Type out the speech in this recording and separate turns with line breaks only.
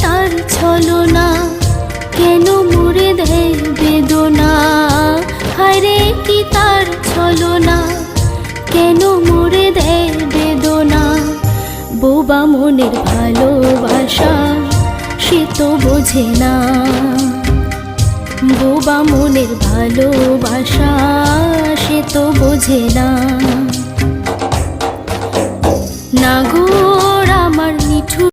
তার ছলনা, কেন মুড়ে দেয় বেদনা। হায়রে কি তার ছলনা, কেন মুড়ে দেয় বেদনা। বোবা মনের ভালোবাসা সে তো বোঝে না, বোবা মনের ভালোবাসা সে তো বোঝে না। নাগর আমার নিঠুর